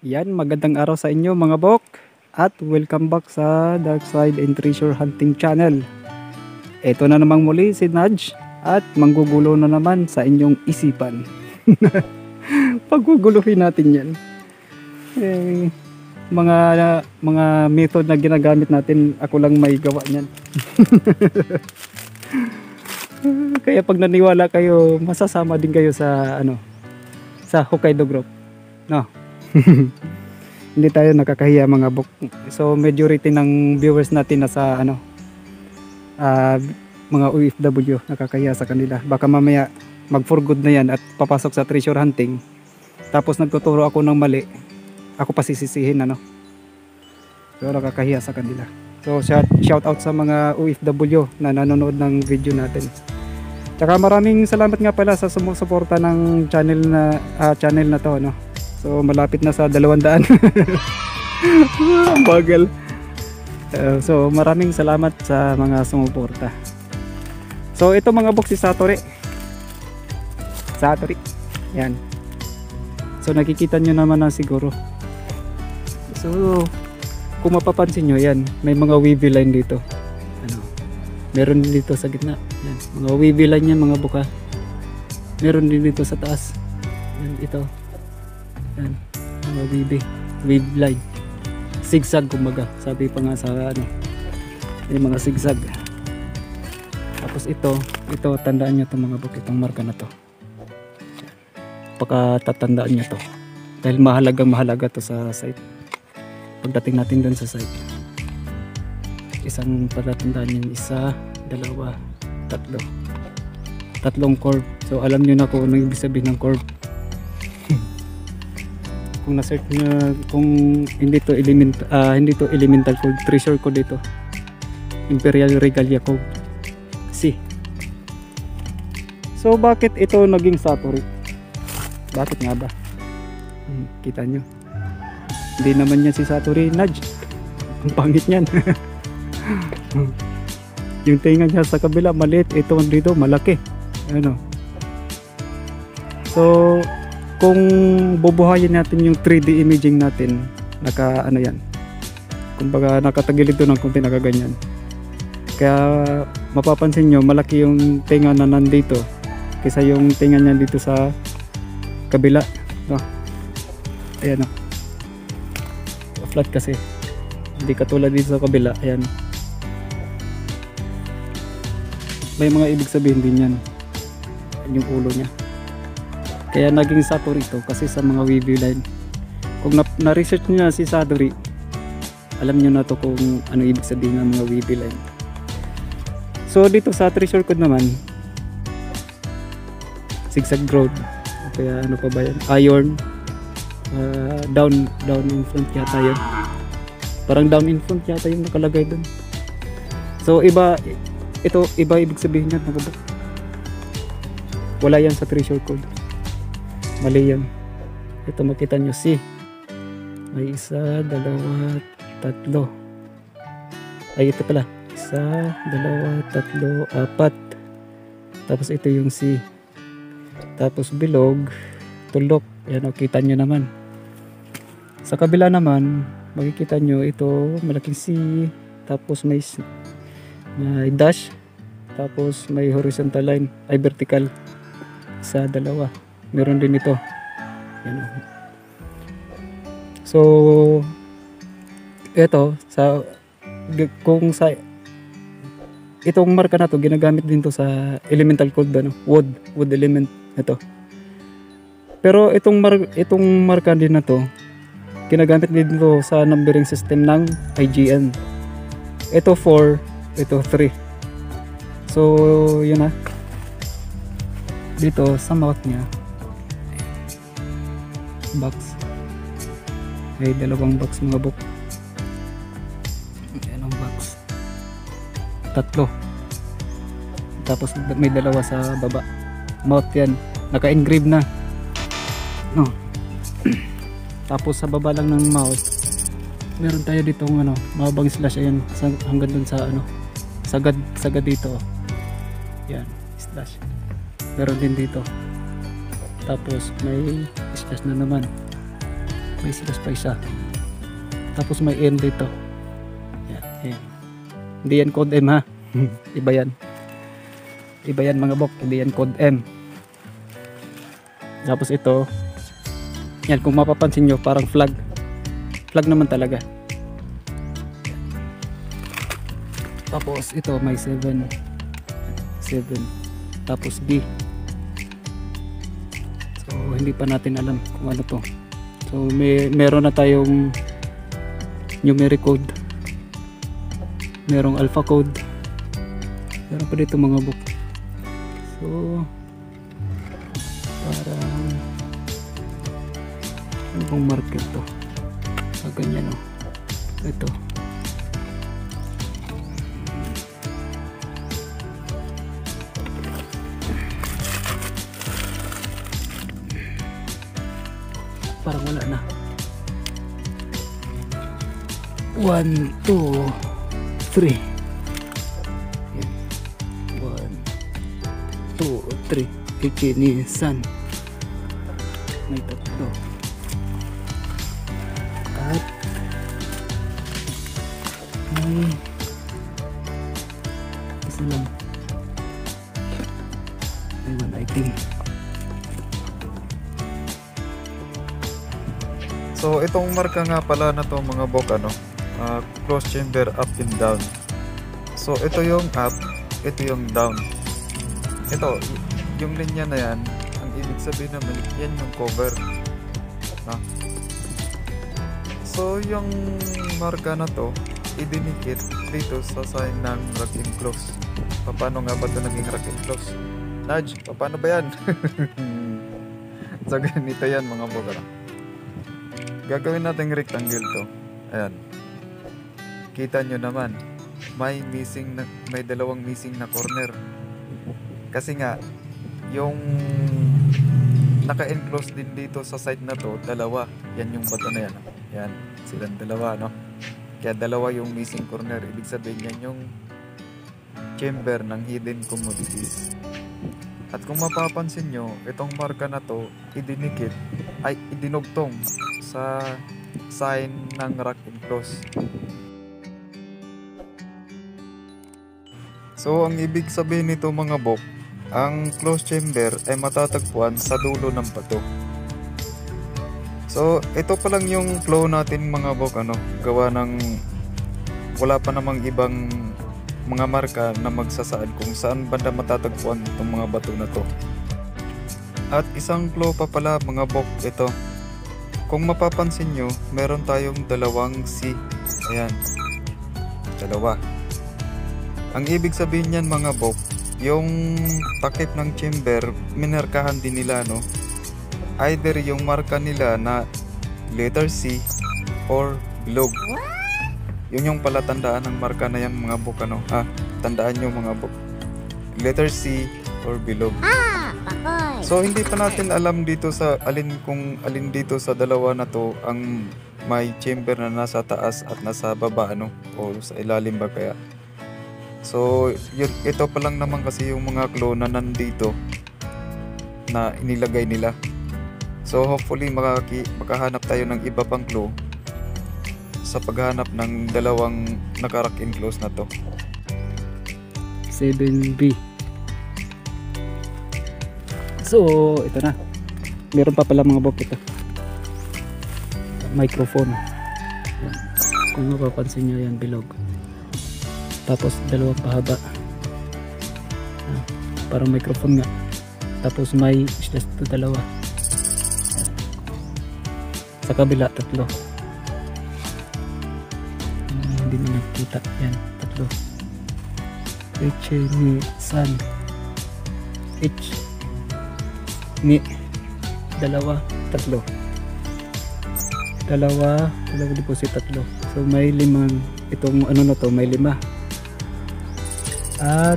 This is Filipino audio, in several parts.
Yan, magandang araw sa inyo mga bok at welcome back sa Dark Side and Treasure Hunting Channel. Ito na namang muli si Nudge at manggugulo na naman sa inyong isipan. Pagguguluhin natin yan. Mga method na ginagamit natin, ako lang may gawa niyan. Kaya pag naniwala kayo, masasama din kayo sa sa Hokkaido Group. No. Hindi tayo nakakahiya mga bok. So majority ng viewers natin nasa mga OFW, nakakahiya sa kanila. Baka mamaya mag for good na yan at papasok sa treasure hunting. Tapos nagtuturo ako ng mali. Ako pa sisisihin So nakakahiya sa kanila. So shout out sa mga OFW na nanonood ng video natin. Tsaka maraming salamat nga pala sa sumusuporta ng channel na to So malapit na sa 200. Ang bagal. So maraming salamat sa mga sumuporta. So ito mga bok si Satori. Yan. So nakikita nyo naman na siguro. So kung mapapansin nyo yan, may mga wavy line dito. Meron din dito sa gitna. Yan. Mga wavy line yan mga buka. Meron din dito sa taas. Yan, ito. Yan, mga wave line, zigzag kumbaga, sabi pa nga sa yung mga zigzag. Tapos ito tandaan nyo to mga buk, itong marka na to, pagkatatandaan nyo to dahil mahalaga to sa site. Pagdating natin dun sa site, isang patatandaan nyo, 1, 2, 3, tatlong curve. So alam nyo na kung ano ibig sabihin ng curve. Kung na-search na, kung hindi to elemental code, treasure code ito, Imperial Regalia code C. So bakit ito naging Satori? Bakit nga ba? Kita nyo, hindi naman yan si Satori, Nudge. Ang pangit nyan. Yung tinga niya sa kabila maliit, ito dito malaki. So kung bubuhayin natin yung 3D imaging natin, yan, kumbaga nakatagilid doon ng konti, nakaganyan. Kaya mapapansin nyo malaki yung tinga na nandito kaysa yung tinga niya dito sa kabila. Ayan flat kasi, hindi katulad dito sa kabila. Ayan, may mga ibig sabihin din yan, yung ulo niya. Kaya naging Satori ito kasi sa mga wavy line. Kung na-research nyo na si Satori, alam nyo na to kung ano ibig sabihin ng mga wavy line. So dito sa treasure code naman, zigzag road, kaya ano pa ba yan, iron, down in front yata yun. Parang down in front yata yung nakalagay dun. So iba ibig sabihin yan. Wala yan sa treasure code, mali yan. Ito makita nyo, C, may 1, 2, 3, ay ito pala, 1, 2, 3, 4, tapos ito yung C, tapos bilog, tulok. Ayan, kita nyo naman. Sa kabila naman makikita nyo ito, malaking C, tapos may dash, tapos may horizontal line, ay vertical, 1, 2, meron din ito. Yan. So ito kung sa itong marka na to, ginagamit din to sa elemental code wood element ito. Pero itong marka din na to, ginagamit din to sa numbering system ng IGN. Ito 4, ito 3. So yun dito sa mouth niya, box, may 2 box mga bok. Ayan ang box, 3, tapos may 2 sa baba. Mouth yan, naka-engrave na tapos sa baba lang ng mouth meron tayo dito mababang slash. Ayan, hanggang dun sa sagad dito. Yan, slash. Meron din dito. Tapos may slash na naman. May silas pa isa. Tapos may N dito. Yan, yan. Hindi yan code M ha. Iba yan. Iba yan mga bok. Hindi yan code M. Tapos ito. Yan, kung mapapansin nyo, parang flag. Flag naman talaga. Tapos ito may 7. Tapos B. So hindi pa natin alam kung ano to. So meron na tayong numeric code, merong alpha code, meron pa dito mga book. So parang ano bang marker to? Ganyan o. Ito parang wala na. 1, 2, 3. 1, 2, 3. Ikinisan. May tatlo. At may isa lang. May 1 item. So itong marka nga pala na to mga bok, close chamber up and down. So ito yung up, ito yung down. Ito, yung linya na yan, ang ibig sabihin naman, yan yung cover. So yung marka na to, idinikit dito sa sign ng rack and close. Paano nga ba ito naging rack and close? Nudge, paano ba yan? So ganito yan mga bok. Gagawin natin rectangle to. Ayan. Kita nyo naman, may dalawang missing na corner. Kasi nga, yung naka-enclose din dito sa side na to, dalawa. Yan yung bato na yan. Yan, silang dalawa, no? Kaya dalawa yung missing corner. Ibig sabihin yan yung chamber ng hidden commodities. At kung mapapansin nyo, itong marka na to, idinugtong sa sign ng rack and close. So ang ibig sabihin nito mga bok, ang close chamber ay matatagpuan sa dulo ng bato. So ito pa lang yung flow natin mga bok, gawa ng wala pa namang ibang mga marka na magsasaad kung saan banda matatagpuan itong mga bato na to. At isang flow pa pala mga bok, ito. Kung mapapansin nyo, meron tayong dalawang C. Ayan. Dalawa. Ang ibig sabihin niyan mga bok, yung takip ng chamber, minarkahan din nila, no? Either yung marka nila na letter C or bilog. Yun yung palatandaan ng marka na yan mga bok, tandaan nyo mga bok. Letter C or bilog. So hindi pa natin alam dito sa alin dito sa dalawa na to ang may chamber na nasa taas at nasa baba, o sa ilalim ba kaya. So ito pa lang naman kasi yung mga clue na nandito na inilagay nila. So hopefully makahanap tayo ng iba pang clue sa paghanap ng dalawang naka-rack and close na to. 7B. So ito na, meron pa pala mga bok ito, microphone. Yan. Kung mapapansin nyo yan, bilog. Tapos dalawang pahaba, parang microphone nga. Tapos may slash to dalawa. Sa kabila tatlo. Hindi mo nakikita yan, tatlo. H ni San, H ni dalawa, tatlo. Dalawa deposit, tatlo. So may limang, itong na to, may 5. At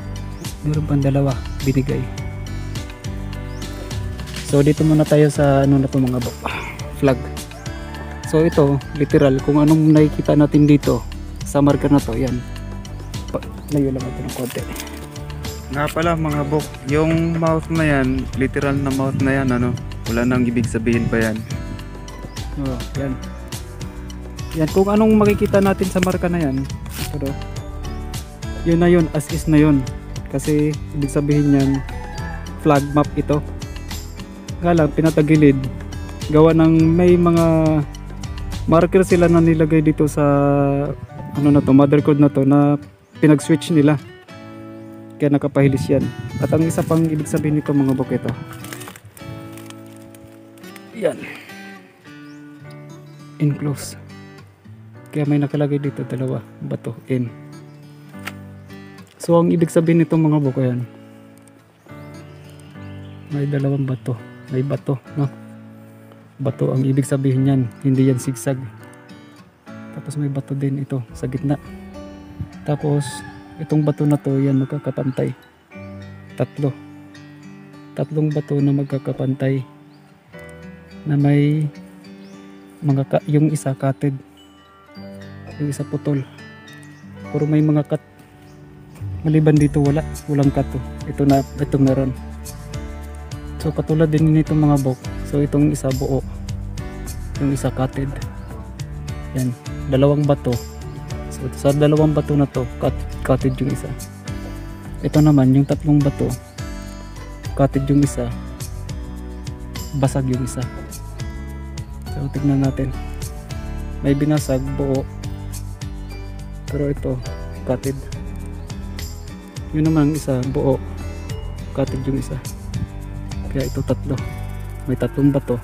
meron pang dalawa binigay. So dito muna tayo sa na to mga flag. So ito literal, kung anong nakikita natin dito sa marker na to, yan. Layo lang ito ng konti. Nga pala mga bok, yung mouth na yan, literal na mouth na yan, wala nang ibig sabihin pa yan. Oh, yan. Yan, kung anong makikita natin sa marka na yan, ito, yun na yun, as is na yun. Kasi ibig sabihin yan, flag map ito. Nga lang, pinatagilid. Gawa ng may mga marker sila na nilagay dito sa ano na to, motherboard na to, na pinag-switch nila. Kaya nakapahilis yan. At ang isa pang ibig sabihin nito mga bok, ito. Yan. Enclose. Kaya may nakalagay dito dalawa, bato, in. So ang ibig sabihin nito mga bok, yan. May dalawang bato. May bato, no? Bato ang ibig sabihin yan, hindi yan zigzag. Tapos may bato din ito sa gitna. Tapos itong bato na to, yan magkakapantay. Tatlong bato na magkakapantay na may mga yung isa cutted, yung isa putol. Puro may mga cut. Maliban dito walang cut to. Itong meron. So katulad din nito mga bok. So itong isa buo, yung isa cutted. Yan, dalawang bato. So sa dalawang bato na to, cutted yung isa. Ito naman yung tatlong bato, cutted yung isa, basag yung isa. So tignan natin. May binasag buo, pero ito cutted. Yun naman isa buo, cutted yung isa. Kaya ito tatlo. May tatlong bato.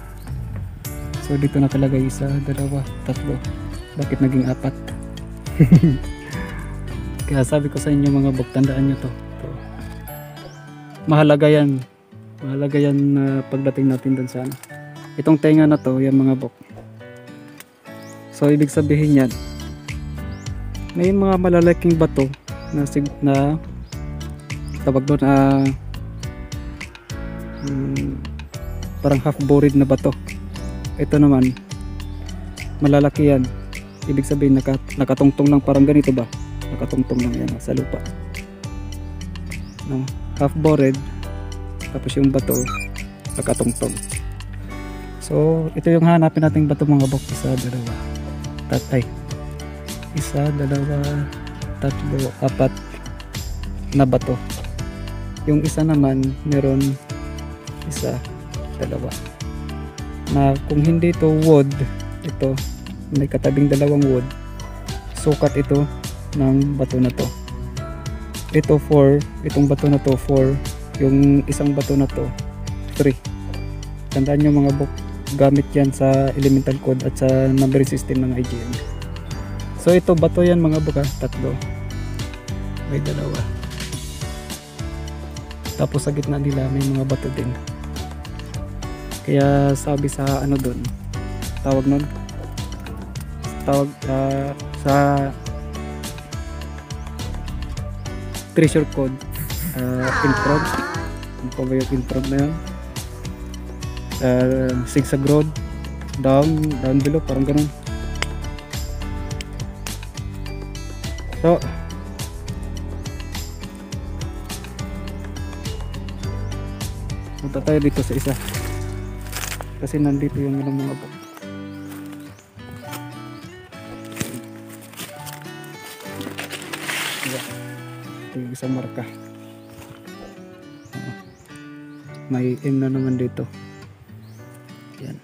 So dito nakalagay isa, dalawa, tatlo. Bakit naging apat? Kaya sabi ko sa inyo mga bok, tandaan nyo to. Mahalaga yan. Mahalaga yan pagdating natin dun sa ano. Itong tenga na to, yan mga bok. So ibig sabihin yan, may mga malalaking bato na tawag doon na parang half bored na bato. Ito naman malalaki yan, ibig sabihin nakatungtong lang, parang ganito ba, nakatungtong lang yan sa lupa, no? Half bored, tapos yung bato nakatungtong. So ito yung hanapin nating bato mga bok. Isa, dalawa, tatlo, apat na bato. Yung isa naman meron isa, dalawa, na kung hindi ito wood, ito may katabing dalawang wood, sukat ito ng bato na to. Ito 4, itong bato na to 4, yung isang bato na to 3. Tandaan nyo mga bok, gamit yan sa elemental code at sa numbering system ng IGN. So ito bato yan mga bok, tatlo, may dalawa, tapos sa gitna nila may mga bato din. Kaya sabi sa ano doon, tawag sa treasure code, infront, ano pa ba yung infront na yun, zigzag road, down below, parang ganun. So punta tayo dito sa isa, kasi nandito yung mga bok. Ito yung isang marka. May M na naman dito. Yan,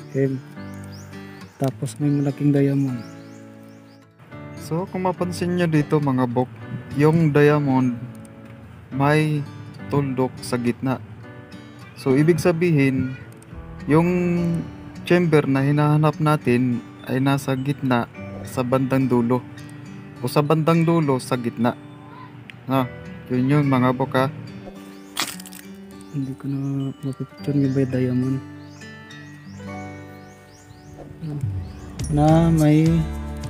M. Tapos may malaking diamond. So kung mapansin nyo dito mga bok, yung diamond may tuldok sa gitna. So ibig sabihin, yung chamber na hinahanap natin ay nasa gitna sa bandang dulo, o sa bandang dulo sa gitna. Yun yun mga bok ha. Hindi ko na mapipicture yung ba diamond na may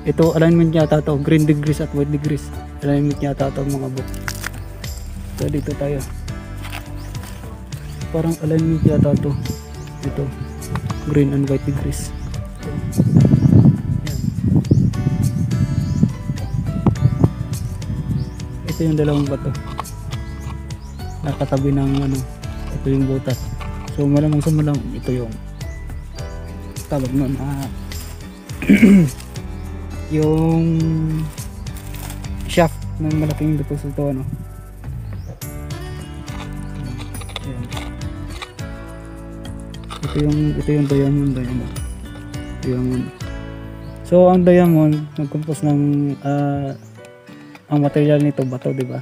ito alignment yata to, green degrees at white degrees alignment yata to mga bok. So dito tayo, parang alignment yata to, ito green and white degrees. Ito yung dalawang bato nakatabi ng ano, ito yung butas. So malamang ito yung tawag nun, yung shaft ng malaking deposito, ano. Ayan. Ito yung diamond. So ang diamond nag-compose ng ang material nito bato, di ba?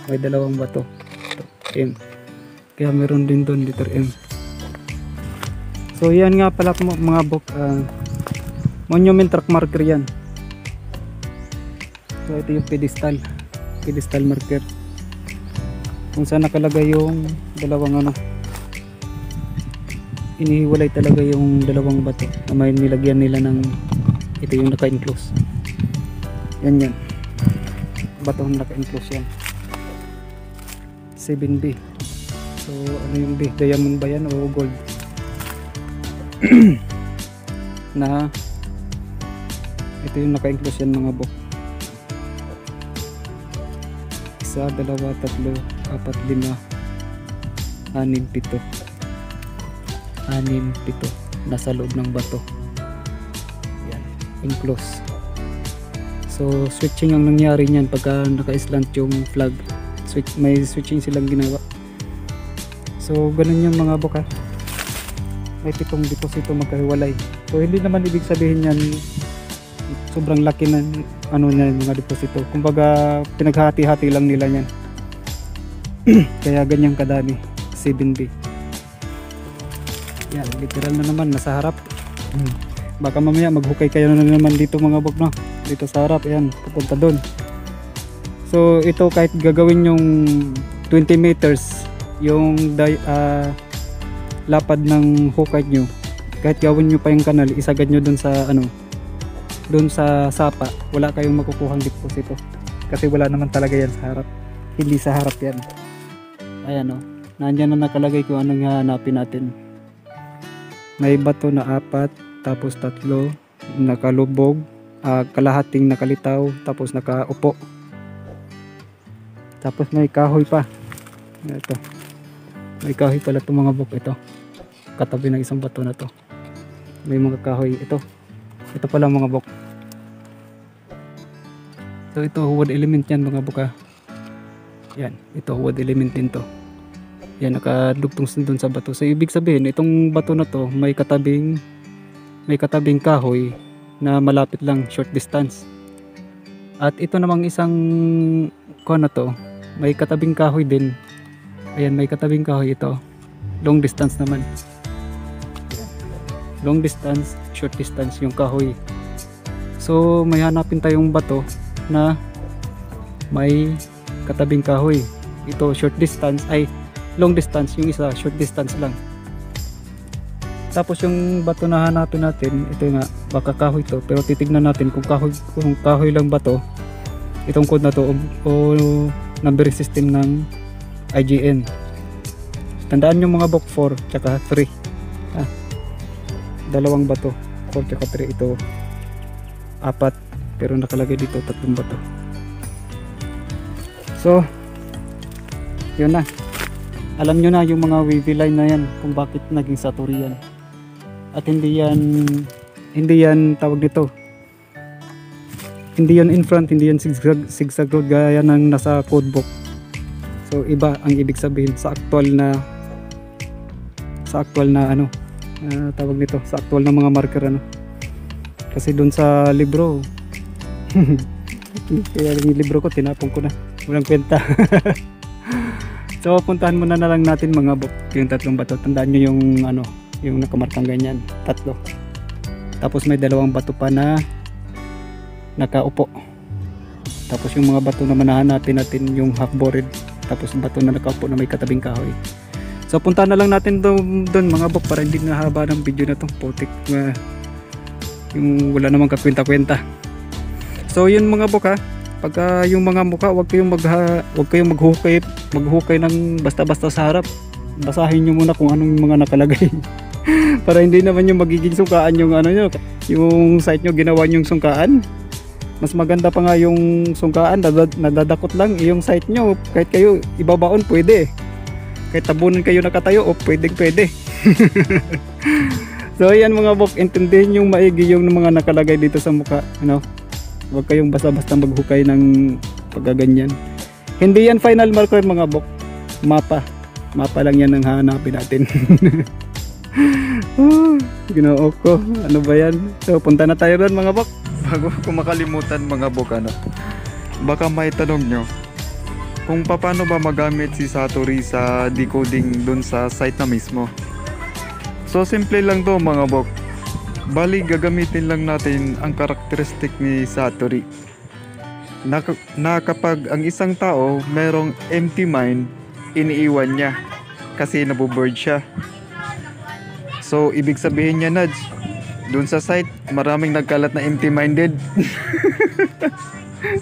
May dalawang bato. Ito, M. Kaya meron din doon letter M. So yan nga pala mga bok, monument track marker yan. So ito yung pedestal marker kung saan nakalagay yung dalawang ano, inihiwalay talaga yung dalawang bato na may nilagyan nila ng, ito yung naka-enclose, yan bato na naka-enclose yan, 7B. So ano yung B, diamond ba yan o gold? Na ito yung naka-enclose yan mga bok. 1, 2, 3, 4, 5, 6, 7, 7 nasa loob ng bato. Yan, enclose. So switching ang nangyari niyan pagka naka-slant yung flag. May switching silang ginawa. So ganun yung mga bok, ha. May pitong deposito magkahiwalay. So hindi naman ibig sabihin yan sobrang laki ng ano niya, mga deposito. Kumbaga pinaghati-hati lang nila yan. Kaya ganyan kadami, 7B. Yan, literal na naman nasa harap. Baka mamaya maghukay kayo na naman dito mga bok, no? Dito sa harap, yan, pupunta doon. So ito kahit gagawin yung 20 meters yung lapad ng hukay nyo, kahit gawin nyo pa yung kanal, isagad nyo doon sa ano, doon sa sapa, wala kayong makukuhang deposito kasi wala naman talaga yan sa harap. Hindi sa harap yan. Ayan, o, nandyan na nakalagay kung anong hahanapin natin. May bato na 4, tapos 3 nakalubog, kalahating nakalitaw, tapos nakaupo, tapos may kahoy pa. Ito, may kahoy pala itong mga bok. Ito katabi ng isang bato na to, may mga kahoy. Ito pala mga bok. So ito wood element yan mga bok, ha. Yan, ito wood element din to. Yan, nakadugtong dun sa bato. So ibig sabihin itong bato na to may katabing kahoy na malapit lang, short distance. At ito namang isang kuno to, may katabing kahoy din. Ayan, may katabing kahoy ito. Long distance naman. Long distance, short distance yung kahoy. So may hanapin tayong bato na may katabing kahoy. Ito short distance, ay long distance, yung isa short distance lang. Tapos yung bato na hanapin natin, ito nga, baka kahoy to, pero titignan natin kung kahoy lang ba to, itong code na to o numbering system ng IGN. Tandaan yung mga book 4 tsaka 3. Dalawang bato, 4 tsaka 3. Ito 4, pero nakalagay dito 3 bato. So yun na, alam nyo na yung mga wavy line na yan kung bakit naging Satori yan. At hindi yan tawag nito, hindi yan in front, hindi yan zigzag road gaya ng nasa codebook. So iba ang ibig sabihin sa actual na ano, tawag nito, sa actual na mga marker, ano. Kasi doon sa libro kaya yung libro ko tinapon ko na, walang kwenta. So puntahan muna na lang natin mga bok yung 3 bato. Tandaan nyo yung ano, yung nakamarkang ganyan, 3. Tapos may 2 bato pa na nakaupo. Tapos yung mga bato na manahanapin natin yung half bored, tapos bato na nakaupo na may katabing kahoy. So punta na lang natin doon mga bok para hindi na haba ng video na to. Putik, yung wala namang kakwenta-kwenta. So yun mga bok, ha. Pagka yung mga mukha, wag kayong maghukay ng basta-basta sa harap. Basahin nyo muna kung anong mga nakalagay. Para hindi naman yung magiging sungkaan yung ano nyo, yung site nyo ginawa yung sungkaan. Mas maganda pa nga yung sungkaan, nadadakot lang yung site nyo. Kahit kayo ibabaon pwede, kahit tabunan kayo nakatayo, o pwede. So ayan mga bok, intindihin yung maigi yung mga nakalagay dito sa mukha, ano. Huwag kayong basta-basta maghukay ng paggaganyan. Hindi yan final marker mga bok. Mapa lang yan ang hahanapin natin. Ginoo ko, ano ba yan? So punta na tayo ron mga bok. Bago ko makalimutan mga bok, ano, baka may tanong nyo kung paano ba magamit si Satori sa decoding dun sa site na mismo. So simple lang to mga bok. Bali gagamitin lang natin ang karakteristik ni Satori na kapag ang isang tao merong empty mind, iniiwan niya kasi naboboard siya. So ibig sabihin niya, Nudge, dun sa site maraming nagkalat na empty minded.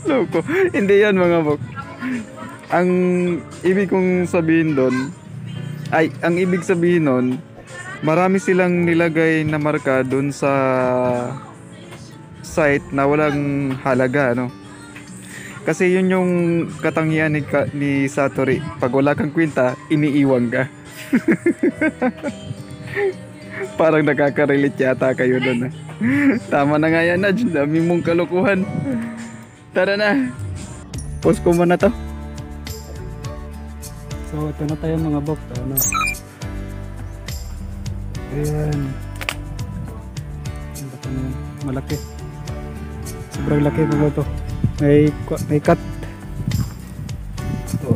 Loko, hindi yan mga bok. Ang ibig kong sabihin doon ay, ang ibig sabihin nun, marami silang nilagay na marka dun sa site na walang halaga, ano. Kasi yun yung katangian ni Satori. Pag wala kang kwenta, iniiwan ka. Parang nakaka-relate yata kayo dun. Tama na nga yan, Nudge. Dami mong kalokohan. Tara na. Pause ko muna to. So ito na tayo mga bok. Ano? Ayan. Malaki. Sobrang laki mga to. May cut. Ito.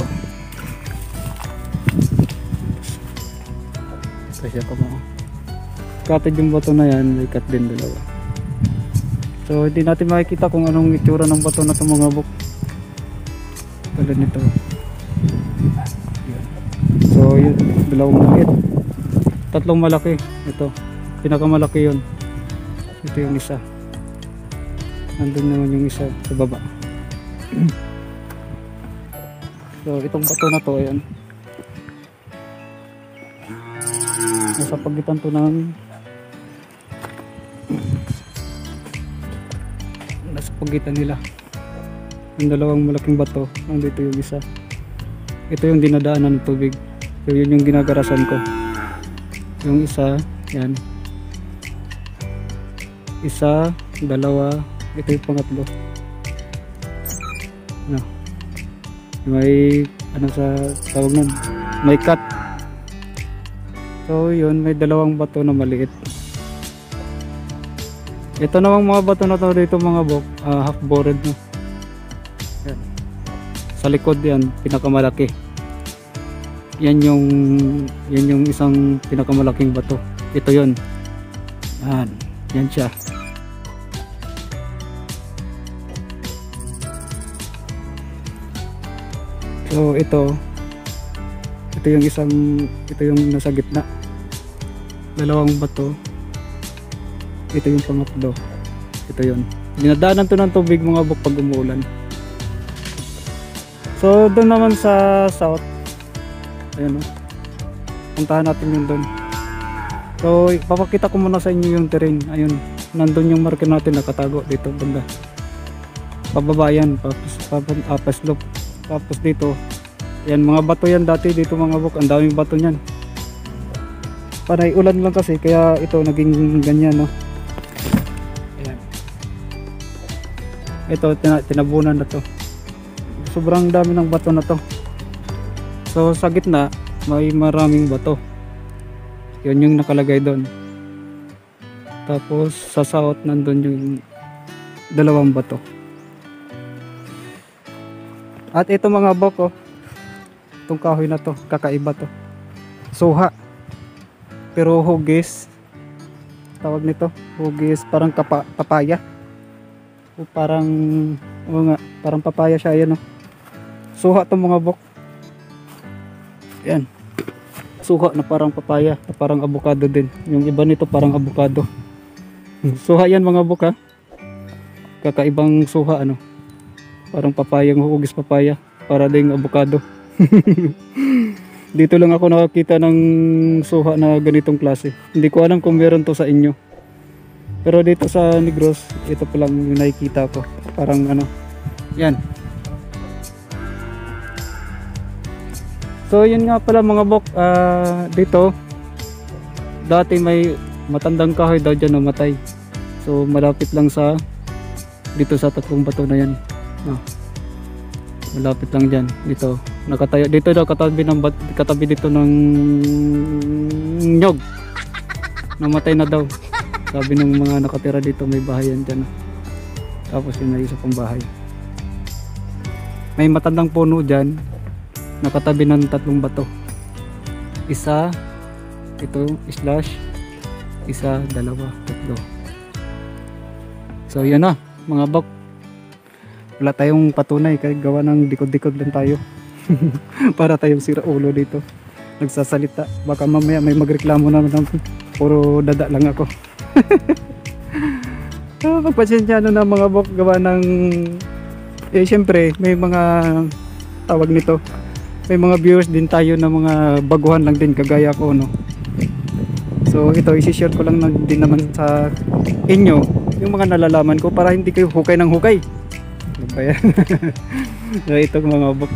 Kasi ako mo. Cutted yung bato na yan. May cut din dalawa. So hindi natin makikita kung anong itsura ng bato na ito mga bok. Tulad nito. Ayan. So yun. Dalawang maliit. Tatlong malaki. Ito. Pinakamalaki yun. Ito yung isa. Nandun naman yung isa sa baba. So itong bato na to, ayan. Nasa pagitan to ng nasa pagitan nila. Yung dalawang malaking bato. Nandito yung isa. Ito yung dinadaanan ng tubig. So yun yung ginagarasan ko. Yung isa, yan. Isa, dalawa, ito yung pangatlo. Ano? May, ano sa tawag nun? May cut. So yun, may dalawang bato na maliit. Ito namang mga bato na to dito mga bok, half bored no. Yan. Sa likod yan, pinakamalaki. Yan yung isang pinakamalaking bato. Ito yun. Yan siya. So ito yung nasa gitna. Dalawang bato. Ito yung pangatlo. Ito yun. Dinadaanan to ng tubig mga bok pag umuulan. So doon naman sa south, ayan o. Puntahan natin yun doon. So papakita ko muna sa inyo yung terrain. Ayun, nandun yung marker natin nakatago dito banda. Pababa yan, slope. Tapos dito, yan mga bato yan dati dito mga bok. Ang daming bato niyan. Panay ulan lang kasi kaya ito naging ganyan no. Ayan. Ito tinabunan na to. Sobrang dami ng bato na to. So sa gitna may maraming bato. Yun yung nakalagay doon. Tapos sa south nandun yung dalawang bato. At ito mga bok, itong kahoy na to, kakaiba to. Suha. Pero hugis. Tawag nito, hugis parang papaya. O parang, parang papaya siya, ayan o. Suha to mga bok. Yan. Suha na parang papaya, na parang avocado din. Yung iba nito parang avocado. Suha yan mga bok ha. Kakaibang suha ano. Parang papayang hugis papaya, para ding avocado. Dito lang ako nakakita ng suha na ganitong klase. Hindi ko alam kung meron to sa inyo. Pero dito sa Negros, ito pa lang yung nakikita ko. Parang ano, yan. So yun nga pala mga bok, dito dati may matandang kahoy daw dyan namatay. So malapit lang sa dito sa tatlong bato na yan. No. Malapit lang dyan. Dito. Nakatayo. Dito daw katabi dito ng nyog. Namatay na daw. Sabi ng mga nakatira dito, may bahay yan dyan. Tapos yun na isa pang bahay. May matandang puno dyan. Nakatabi ng tatlong bato. Isa, ito, slash, isa, dalawa, tatlo. So yan na mga bok. Wala tayong patunay kaya gawa ng dikod-dikod lang tayo. Para tayong sira ulo dito. Nagsasalita. Baka mamaya may magreklamo naman ng puro dada lang ako. Pagpasensya na mga bok gawa ng syempre may mga tawag nito. May mga viewers din tayo na mga baguhan lang din kagaya ko, no. So ito i-share ko lang din naman sa inyo yung mga nalalaman ko para hindi kayo hukay ng hukay. Ano ba yan? So ito mga bok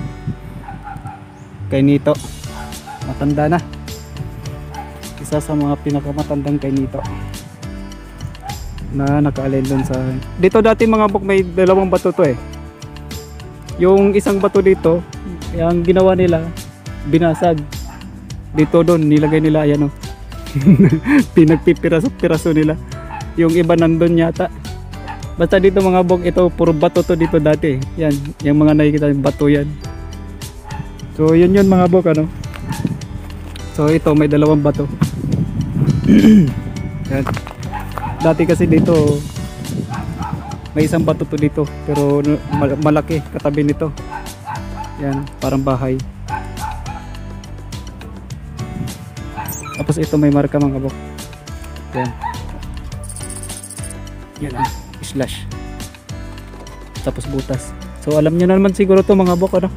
kay Nito, matanda na, isa sa mga pinakamatandang kay Nito na nakaalin dun sa dito. Dati mga bok may dalawang bato to eh. Yung isang bato dito yung ginawa nila binasag dito, doon nilagay nila ayan o. Pinagpipiraso nila. Yung iba nandun yata. Basta dito mga bok, ito puro bato to dito dati. Yan, yung mga nakikita yung bato yan. So yun mga bok ano. So ito may dalawang bato. Yan. Dati kasi dito may isang bato to dito pero malaki katabi nito. Yan, parang bahay. Tapos ito may marka mga bok. Yan. Yan ang slash. Tapos butas. So alam niyo na naman siguro to mga bok ano.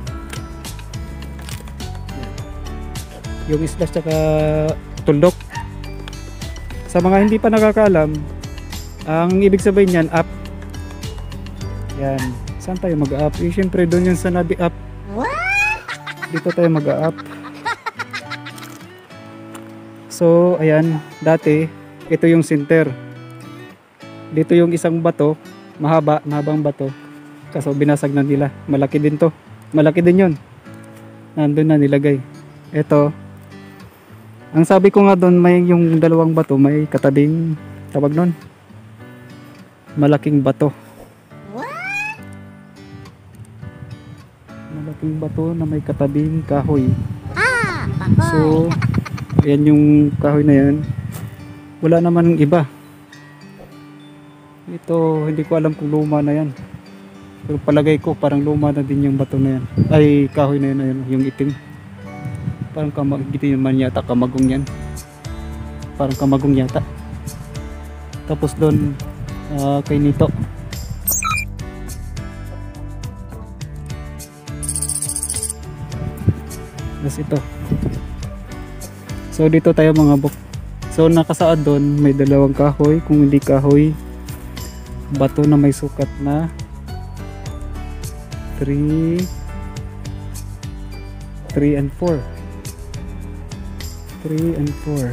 Yung slash tsaka tuldok. Sa mga hindi pa nakakaalam, ang ibig sabihin niyan up. Yan. Saan tayo mag-up? Siyempre doon yung sa nabi up. Dito tayo mag-up. So ayan, dati ito yung center. Dito yung isang bato, mahabang bato. Kaso binasag na nila. Malaki din to. Malaki din yun. Nandun na nilagay. Ito. Ang sabi ko nga doon, may yung dalawang bato, may katabing tawag nun, malaking bato. Malaking bato na may katabing kahoy. So ayan yung kahoy na yan. Wala naman iba. Ito hindi ko alam kung luma na yan, pero palagay ko parang luma na din yung bato na yan. Ay kahoy na yan, yung itim. Parang itim man yata, kamagong yan. Parang kamagong yata. Tapos doon kay Nito. Tapos ito. So dito tayo mga bok. So nakasaad doon may dalawang kahoy, kung hindi kahoy, bato na may sukat na 3 and 4. 3 and 4.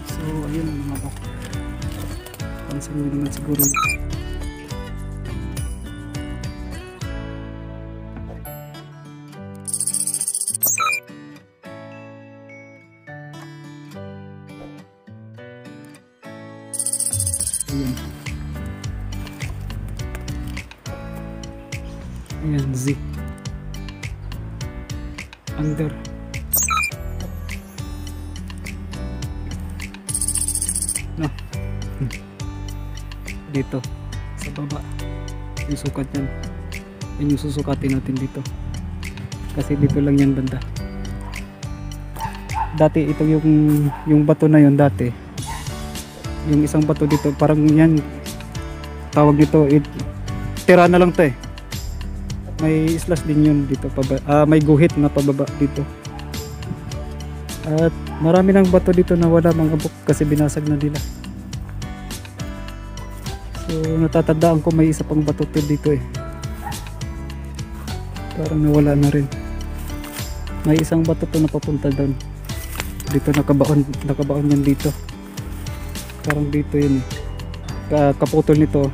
So ayun mga bok. Pansin mo naman siguro. Ayan, Z under. No. Dito sa baba yung sukat yan. Yan yung susukatin natin dito, kasi dito lang yan banda. Dati ito yung bato na yun dati. Yung isang bato dito parang yan tawag dito, tira na lang to eh. May slash din yun dito may guhit na pababa dito. At marami ng bato dito na wala mga bok kasi binasag na nila. So natatandaan ko may isa pang bato dito eh. Parang nawala na rin. May isang bato to na papunta doon. Dito nakabaon yan dito. Parang dito yun eh. Kaputol nito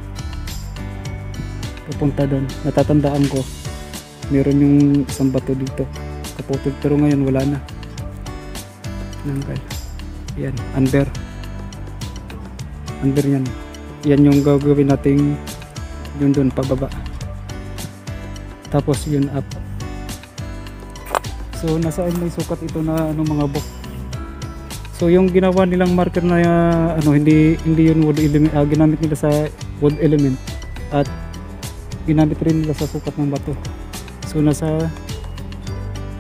papunta doon. Natatandaan ko meron yung isang bato dito kaputol, pero ngayon wala na. Nanggal. Yan, under yan. Yan yung gagawin nating yun doon pababa, tapos yun up. So nasaan may sukat ito na ano mga bok. So yung ginawa nilang marker na hindi yun wood element, ginamit nila sa wood element at ginamit rin nila sa sukat ng bato. So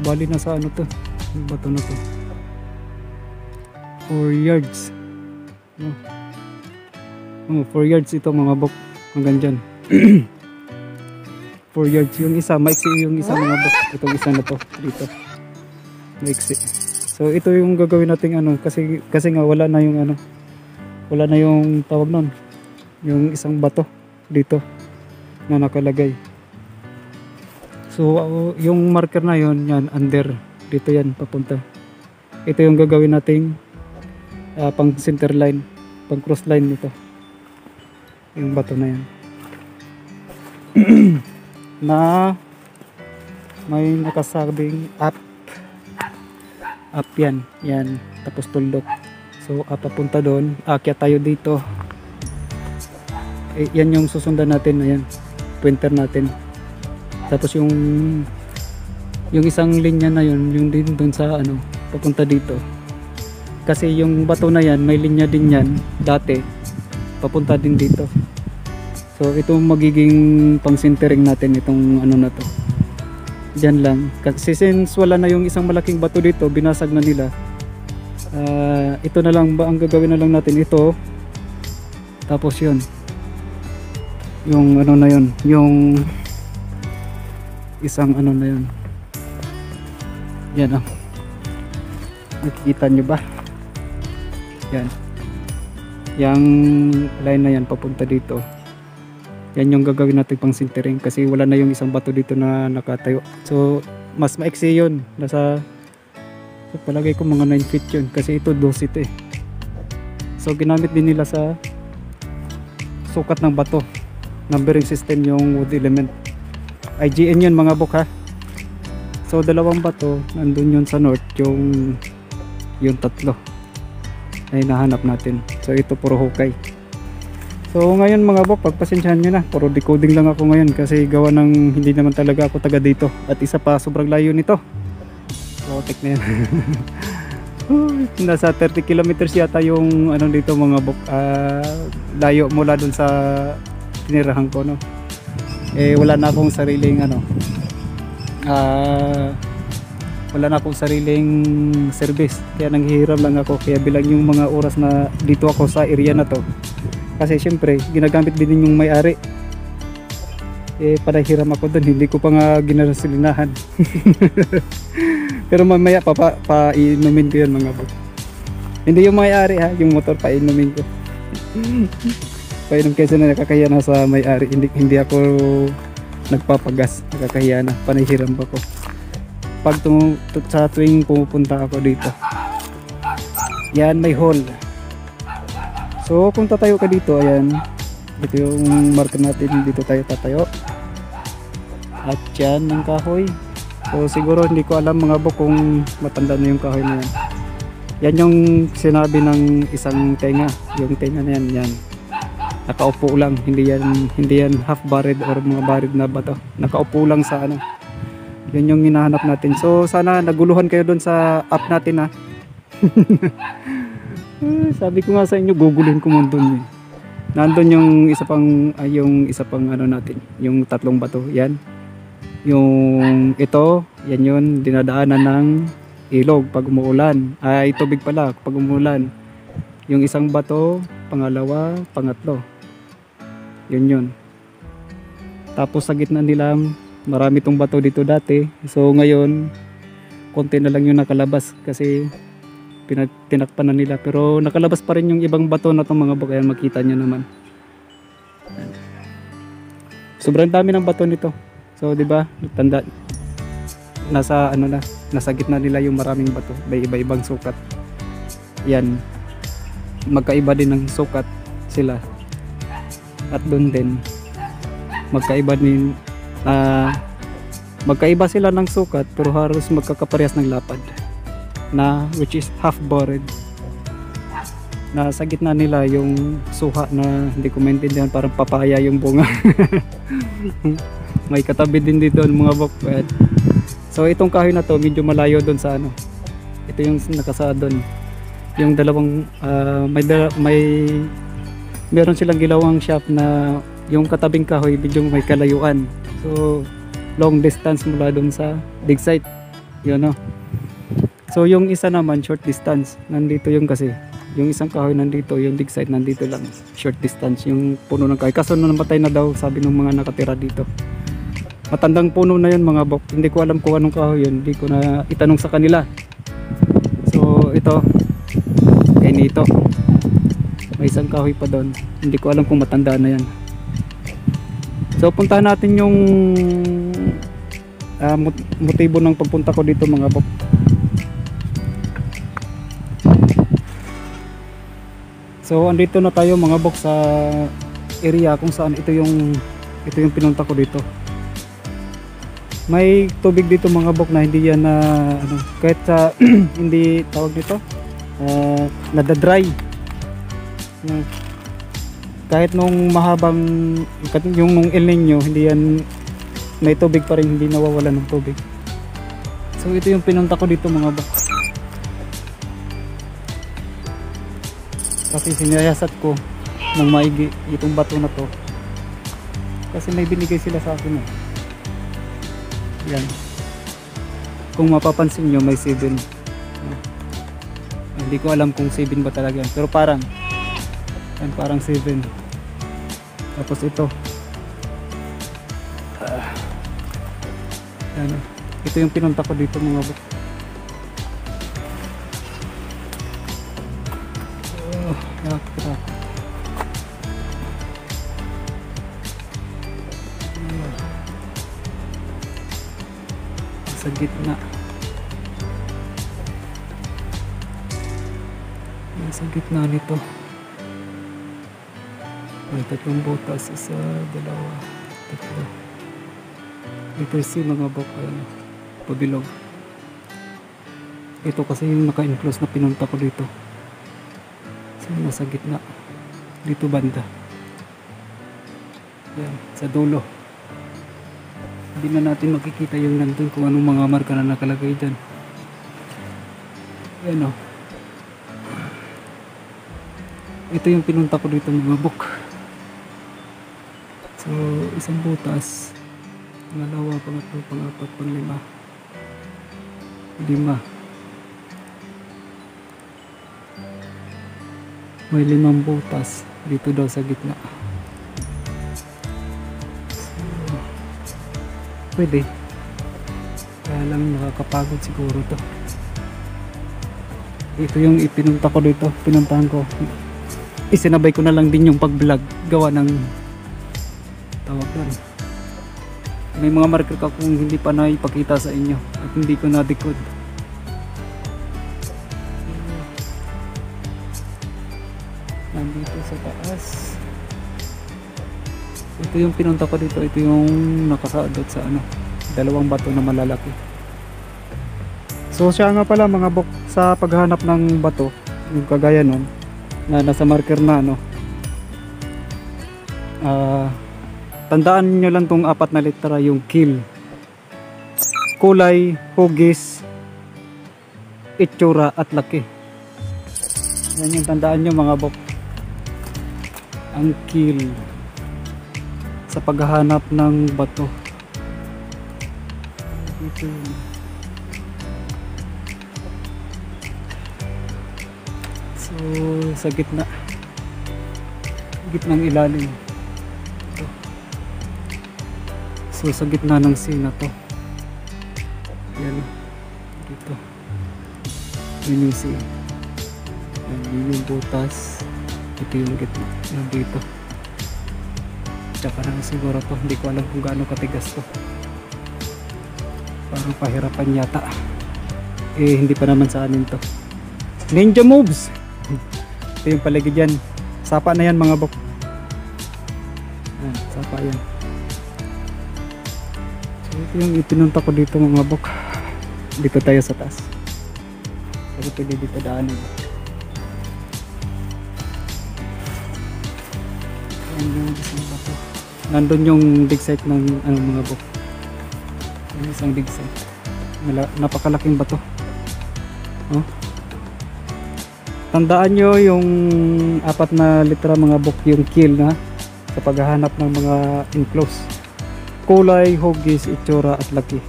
bali nasa ano to, yung bato na to 4 yards. 4 yards ito mga bok, hanggang dyan. 4 yards yung isa, maiksi yung isa mga bok. Itong isa na to dito maiksi. So ito yung gagawin nating ano, kasi nga wala na yung tawag nun, yung isang bato dito na nakalagay. So yung marker na yon, yan under, dito yan papunta. Ito yung gagawin nating pang center line, pang cross line nito, yung bato na yan. Na may nakasabing up yan, tapos tuldok. So papunta doon, akyat tayo dito. Yan yung susundan natin, ayan, pointer natin. Tapos yung isang linya na yun, yung din doon sa ano, papunta dito. Kasi yung bato na yan, may linya din yan dati, papunta din dito. So ito magiging pang centering natin itong ano na to. Diyan lang. Kasi since wala na yung isang malaking bato dito, binasag na nila. Ito na lang ba ang gagawin na lang natin, ito. Tapos yun. Yung ano na yun, yung isang ano na yun. Yan ah. Nakikita nyo ba? Yan. Yang line na yan papunta dito. Yan yung gagawin natin pang sintering, kasi wala na yung isang bato dito na nakatayo. So mas maiksi yun. So palagay ko mga 9 feet yun, kasi ito 12 ito eh. So ginamit din nila sa sukat ng bato. Numbering system yung wood element. IGN yun mga bok ha. So dalawang bato, nandun yun sa north, yung tatlo ay nahanap natin. So ito puro hukay. So ngayon mga bok, pagpasensyahan nyo na, puro decoding lang ako ngayon kasi gawa ng hindi naman talaga ako taga dito, at isa pa sobrang layo nito. So tek na yan. Nasa 30 kilometers yata yung ano dito mga bok, layo mula dun sa tinirahan ko, no. Wala na akong sariling ano, wala na akong sariling service, kaya nanghihiram lang ako. Kaya bilang yung mga oras na dito ako sa area na to, kasi syempre ginagamit din yung may-ari, panahiram ako dun, hindi ko pa nga ginarasilinahan. Pero mamaya painumin ko yan mga bro. Hindi yung may-ari ha, yung motor painumin ko. Painom kasi na nakakahiya na sa may-ari, hindi ako nagpapagas, nakakahiya na, panahiram pa ko pag sa tuwing pumupunta ako dito. Yan, may hole. So kung tatayo ka dito, ayan, ito yung marker natin, dito tayo tatayo. At yan ng kahoy. So siguro hindi ko alam mga bok kung matanda na yung kahoy na yan. Yan yung sinabi ng isang tenga, yung tenga na yan, yan. Nakaupo lang, hindi yan half buried or mga buried na bato. Nakaupo lang sa ano. Yun yung hinahanap natin. So sana naguluhan kayo doon sa app natin ha. Sabi ko nga sa inyo, guguluhin ko mo doon eh. Nandun yung isa pang ano natin, yung tatlong bato. Yan. Yung ito, yan yun, dinadaanan ng ilog pag umuulan. Ay, tubig pala pag umuulan. Yung isang bato, pangalawa, pangatlo. Yun. Tapos sa gitna nila, marami tong bato dito dati. So ngayon, konti na lang yung nakalabas kasi tinakpan na nila. Pero nakalabas pa rin yung ibang bato na itong mga bok. Ayan, makita nyo naman. Sobrang dami ng bato nito. So 'di ba? Tanda, nasa ano na, nasa gitna nila yung maraming bato, may iba-ibang sukat. Yan, magkaiba din ng sukat sila. At doon din magkaiba din, magkaiba sila ng sukat pero halos magkakaparehas ng lapad, na which is half bored. Nasa gitna nila yung suha na hindi ko maintindihan, parang papaya yung bunga. May katabi din dito mga bukbet. So itong kahoy na to medyo malayo doon sa ano. Ito yung nakasaad doon. Yung dalawang meron silang gilawang shop na yung katabing kahoy medyo may kalayuan. So long distance mula doon sa dig site. Yun no. So yung isa naman short distance. Nandito yung kasi yung isang kahoy nandito, yung dig site nandito lang, short distance yung puno ng kahoy. Kaso namatay na daw, sabi ng mga nakatira dito. Matandang puno na yun mga bok, hindi ko alam kung anong kahoy yun, hindi ko na itanong sa kanila. So ito kay nito may isang kahoy pa doon, hindi ko alam kung matanda na yan. So puntahan natin yung motibo ng pagpunta ko dito mga bok. So andito na tayo mga bok sa area kung saan ito yung pinunta ko dito. May tubig dito mga bok na hindi yan na kahit sa hindi tawag dito nadadry. Kahit nung mahabang yung nung El Nino, hindi yan, may tubig pa rin, hindi nawawala ng tubig. So ito yung pinunta ko dito mga bok. Kasi sinayasat ko ng maigi itong bato na to kasi may binigay sila sa akin yan. Kung mapapansin nyo may 7, hindi ko alam kung 7 ba talaga yan, pero parang 7. Tapos ito yan. Ito yung pinunta ko dito mga buk. Sa gitna, sa gitna nito may 3 butas, 1, 2, 3. Ito si mga bok, pabilog. Ito kasi yung naka-enclose na pinunta ko dito. So nasa gitna dito banda yan, sa dulo. Hindi na natin makikita yung nandun kung anong mga marka na nakalagay dyan. Yan o. Ito yung pinunta ko dito mga bok. So isang butas, pangalawa, pangatlo, pangapat, panglima, 5. May 5 butas dito daw sa gitna. Pwede, kaya lang nakakapagod siguro to. Ito yung ipinunta ko dito, pinuntahan ko. Isinabay ko na lang din yung pag-vlog, gawa ng tawag doon. May mga marker ka kung hindi pa na ipakita sa inyo at hindi ko na-decode. Nandito sa taas. Ito yung pinunta ko dito, ito yung nakasaadot sa 2 bato na malalaki. So siya nga pala mga bok, sa paghanap ng bato, yung kagaya nun, na nasa marker na tandaan nyo lang tong 4 na letra, yung kill, kulay, hugis, itsura at laki. Yan yung tandaan nyo mga bok, ang kill sa paghahanap ng bato. Ito. So sa gitnang ilalim ito. So sa gitna ng sina to, yan dito, yun yung sina, yun yung butas, ito yung gitna nandito. Tsaka na siguro to, hindi ko alam kung gaano katigas to, parang pahirapan yata. eh hindi pa naman sa anin to. Ninja moves. Ito yung paligid yan. Sapa na yan mga bok. Ayan, sapa yan. So ito yung ipinunta ko dito mga bok. Dito tayo sa taas. Pero pwede dito daanan. Ayan yung isang bato. Nandun yung dig site ng mga bok. Yung isang dig site. Napakalaking bato. Oh. Tandaan nyo yung 4 na litra mga bok yung kill na sa paghahanap ng mga enclose. Kulay, hugis, itsura at laki.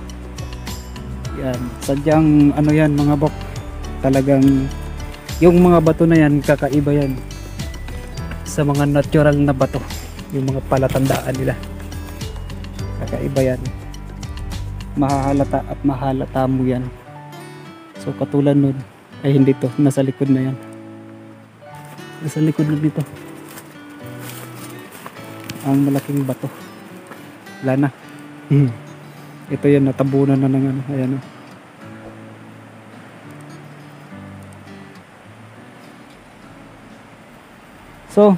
Yan. Sadyang ano yan mga bok. Talagang yung mga bato na yan kakaiba yan sa mga natural na bato. Yung mga palatandaan nila. Kakaiba yan. Mahahalata at mahalata mo yan. So katulad nun ay hindi to, nasa likod na yan. Nasa likod na dito ang malaking bato. Wala na. Ito yan, natabunan na ng ano. Ayan o. So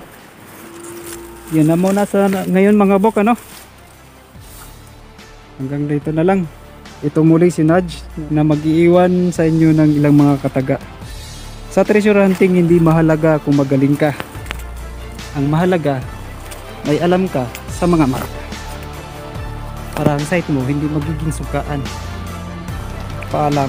yun na muna sa ngayon mga bok, ano. Hanggang dito na lang. Ito muli si Nudge na mag-iiwan sa inyo ng ilang mga kataga. Sa treasure hunting, hindi mahalaga kung magaling ka. Ang mahalaga, may alam ka sa mga marka. Para ang site mo hindi magiging sukaan. Paalam.